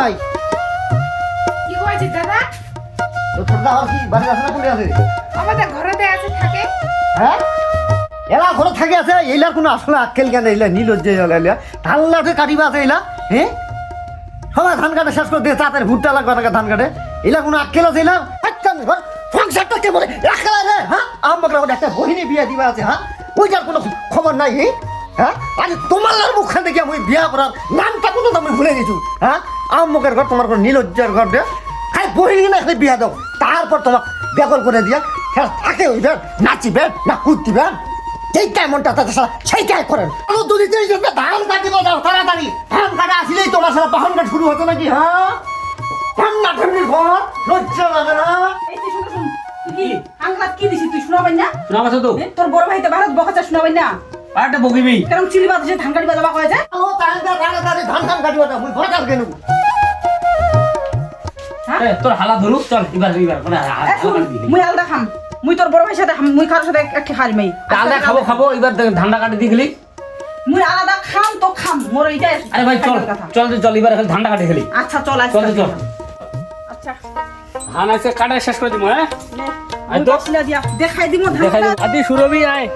জামাই কি কইছিস দাদা? তো ছোটদা আর কি বাড়ি আছে না কোনে আছে? আমাদের ঘরেতে আছে থাকে। হ্যাঁ এলা ঘরে থাকে আছে এইলার কোনো আসলে আক্কেল কেন এইলা নিলজ্জে এলা ধানলাতে কাটিবা আছে এইলা হ্যাঁ সবাই ধান কাটে শেষ করে দিয়ে তাড়াতাড়ি ভুট্টা লাগবে টাকা ধান কাটে এইলা কোনো আক্কেল আছে এইলা একদম সংসারটা কে বলে রাখলা রে হ্যাঁ আমাকে একটা বহিনী বিয়া দিবা আছে হ্যাঁ ওইটার কোনো খবর নাই হ্যাঁ আরে তোমার মুখখান থেকে আমি বিয়া করার নামটা কোনো আমি ভুলে গেছি হ্যাঁ আমুকের ঘর তোমার কোনো নিলজ্জের ঘর দে খাই বহিনী না খালি বিয়া দাও তারপর তোমার বেকল করে দিয়া হ্যাঁ থাকে ওইবার নাচিবেন না কুদিবেন যেইটাই মনটা তাদের সাথে সেইটাই করেন আরো দুদিন ধান কাটিব যাও তাড়াতাড়ি ধান কাটা আসলেই তোমার সাথে বাহন কাট শুরু হতো নাকি হ্যাঁ ঠান্ডা ঠান্ডির ঘর লজ্জা লাগে না এই তুই শুন শুন তুই কি আংলাত কি দিছিস তুই শোনাবেন না? শোনাবাস তো তোর বড় ভাই তো ভারত বকাচা শোনাবেন না? আরেকটা বকিবি কারণ চিলিবাদ যে ধান কাটিবা যাবা কয় যে ও তাড়াতাড়ি ধান ধান কাটিব যাও মুই ঘর কাট কেন তোর হালা ধরুক চল এবার মানে মুই আলদা খাম মুই তোর বড় ভাইয়ের সাথে মুই কারোর সাথে একটা খাই মাই আলাদা খাবো এবার ধানটা কাটে দিয়ে গেলি মুই আলাদা খাম তো খাম মোর এইটা আরে ভাই চল এবার খালি ধানটা কাটে গেলি আচ্ছা চল চল আচ্ছা ধান আছে কাটা শেষ করে দিব হ্যাঁ নে আই মুই তো। বসলে দিয়া দেখাই দিমু দেখাই ধানটা আদি সুরবি আয়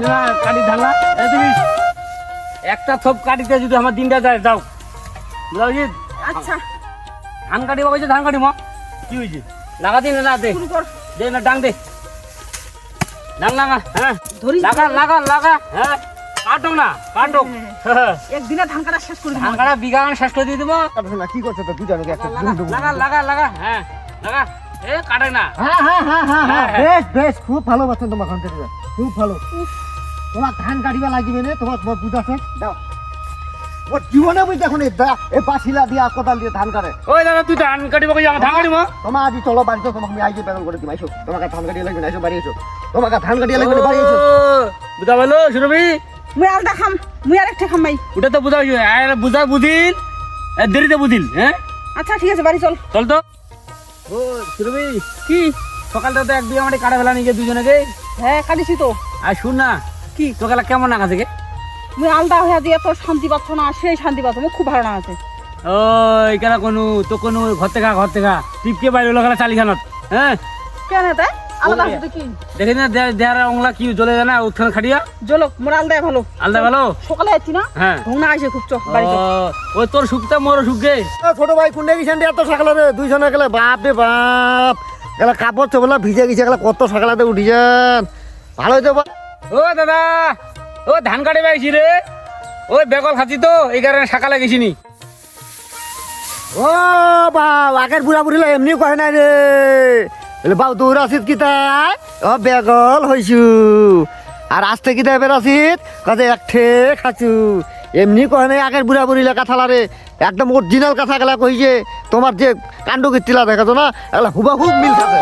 না কাটি ধানলা তুমি একটা থপ কাটিতে যদি আমার দিনটা যায় যাও বুঝাছি আচ্ছা ধান কাটিব কইছে ধান কাটিব কি হইছে লাগা দিন না দে শুরু কর দে না ডাং দে ডাং লাগা হ্যাঁ ধরি লাগা হ্যাঁ কাটো না কাটো একদিনে ধান কাটা শেষ করে ধান দিমু কাটা বিঘা শেষ করে দিয়ে দেবো না কি করছে তো দুজনকে একটা লাগা হ্যাঁ লাগা এ কাটে না হ্যাঁ হ্যাঁ হ্যাঁ হ্যাঁ হ্যাঁ বেশ বেশ খুব ভালো বাচ্চা তোমার খান থেকে খুব ভালো তোমার ধান কাটিবা লাগিবে না তোমার তোমার বুঝ আছে দাও ওর জীবনে বুঝ এখন এই পাশিলা দিয়া কোদাল দিয়ে ধান কাটে ওই দাদা তুই ধান কাটিব কই আমার ধান কাটিব তোমার আজি চলো বাড়ি তো তোমাকে আমি আইজে বেগল করে দিম আইসো তোমাকে ধান কাটিয়ে লাগবে না আইসো বাড়ি এসো তোমাকে ধান কাটিয়ে লাগবে না বাড়ি এসো বুঝা বলো সুরবি মুই আলদা খাম মুই আরেকটা খাম ভাই ওটা তো বুঝা হইছে বুঝা বুঝিল দেরিতে বুঝিল হ্যাঁ আচ্ছা ঠিক আছে বাড়ি চল চল তো ও সুরবি কি সকালটা তো এক দুই আমাদের কাটা ফেলা নিয়ে দুজনকে হ্যাঁ কাটিছি তো আর শুন না কি সকালে কেমন নাকা থেকে মুই আলদা হইয়া দিয়ে তোর শান্তি পাচ্ছ না সেই শান্তি পাচ্ছ মুখ খুব ভালো না আছে ও এখানে কোনো ঘর থেকে টিপকে বাইরে হলো চালি খানত হ্যাঁ কেন তাই আলাদা আছে কি দেখি না দেহার অংলা কি জ্বলে যায় না উত্থান খাটিয়া জলক মোর আলদাই ভালো আলাদা ভালো সকালে আছি না হ্যাঁ ঘুমনা আসে খুব চক বাড়ি চল ওই তোর সুখটা মোর সুখে ছোট ভাই কোনটা গেছেন এত সকালে রে দুইজনে গেলে বাপ রে বাপ গেলে কাপড় চোপড় ভিজে গেছে গেলে কত সকালে উঠিছেন ভালো হইতে ও দাদা ও ধান কাটে পাইছি রে ওই বেগল খাচ্ছি তো এই কারণে সকালে গেছিনি ও বাপ আগের বুড়া বুড়িলা এমনি কয় নাই রে বলে বাউ দৌড় আসিত কি তাই ও বেগল হইছু আর আসতে কি তাই বেরাসিত কাজে একঠে খাচু এমনি কয় নাই আগের বুড়া বুড়িলা কাঁথালা রে একদম অরিজিনাল কথা গেলা কইছে তোমার যে কাণ্ড কীর্তিলা দেখাতো না এগুলা হুবাহুব মিল খাতে